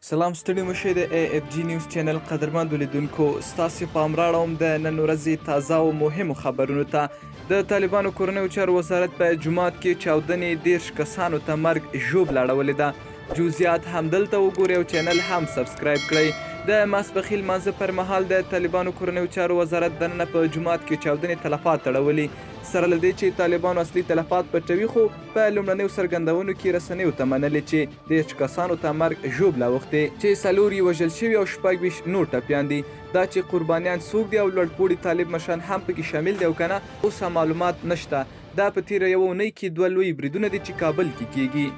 سلام ستړي مشئ د اے اف جی نیوز چینل قدرمند لیدونکو ستاسو پام راړوم د نن ورځې تازه او مهمو خبرونو ته د طالبانو کورنیو چارو وزارت په جومات کې چاودنې 10 کسانو ته مرګ ژوبله اړولې ده. جزئیات همدلته وګورئ او چینل هم سبسکرایب کړئ. د ماسپښین لمانځه پر مهال د طالبانو کورنیو چارو وزارت دننه په جومات کې چاودنې تلفات اړولي. سره له دې چې طالبانو اصلي تلفات پټوي، خو په لومړنیو څرګندونو کې رسنیو ته منلې چې 10 کسانو ته مرګ ژوبله اوښتې، چې 4 یې وژل شوي او 26 نور ټپیان دي. دا چې قربانیان څوک دي او لوړپوړي طالب مشران هم پکې شامل دي او که نه، اوس هم معلومات نشته. دا په تېره یوه اونۍ کې 2 لوی بریدونه دي چې کابل کې کیږي.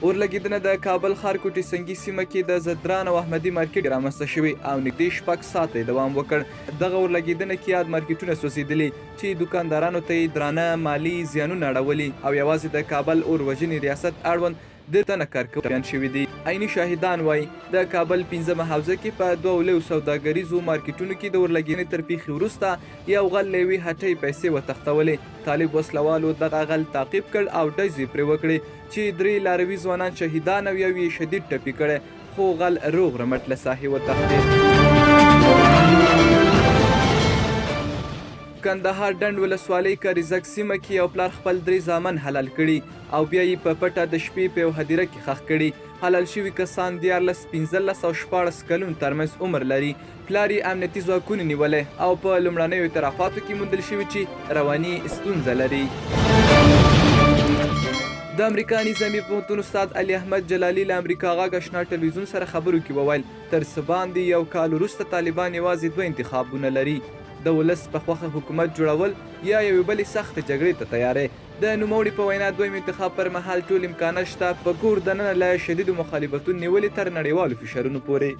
اورلګیدنه د کابل ښارکوټي سنګي سیمه کې د زدران او احمدي مارکیټ رامنځته شوي او نږدې 6 ساعته یې دوام وکړ. دغه اورلګیدنه کې یاد مارکیټونه سوځېدلي چې دوکاندارانو ته یې درانه مالي زیانونه اړولي او یوازې د کابل اور وژنې ریاست اړوند د تنه کارکوونکي شوي دي. عیني شاهدان وایي د کابل 15مه حوزه کې په 2 لویو سوداګریزو مارکیټونو کې د اورلګینې تر پیښې وروسته یو غل له یوې هټۍ پیسې وتښتولې. طالب وسلوالو دغه غل تعقیب کړ او ډزې پرې وکړې چې 3 لاروي ځوانان شهیدان او 1 یې شدید ټپي کړی، خو غل روغ رمټ له ساحې وتښتېد. کندهار ډنډ ولسوالۍ کاریزک سیمه کې یو پلار خپل 3 زامن حلال کړي او بیا یې په پټه د شپې په یو هدیره کې ښخ کړي. حلال شوي کسان 14، 15 او 14 کلونو ترمنځ عمر لري. پلار یې امنیتي ځواکونو نیولی او په لومړنیو اعترافاتو کې موندل شوي چې رواني ستونزه لري. د امریکا نظامي پوهنتون استاد علي احمد جلالي له امریکا غږ اشنا ټلویزیون سره خبرو کې وویل تر څه باندې یو کال وروسته طالبان یوازې 2 انتخابونه لري: د ولس په خوښه حکومت جوړول یا یوې بلې سختې جګړې ته تیاری. د نوموړي په وینا دویم انتخاب پر مهال ټول امکانات شته، په کور دننه له شدیدو مخالفتونو نیولې تر نړیوالو فشارونو پورې.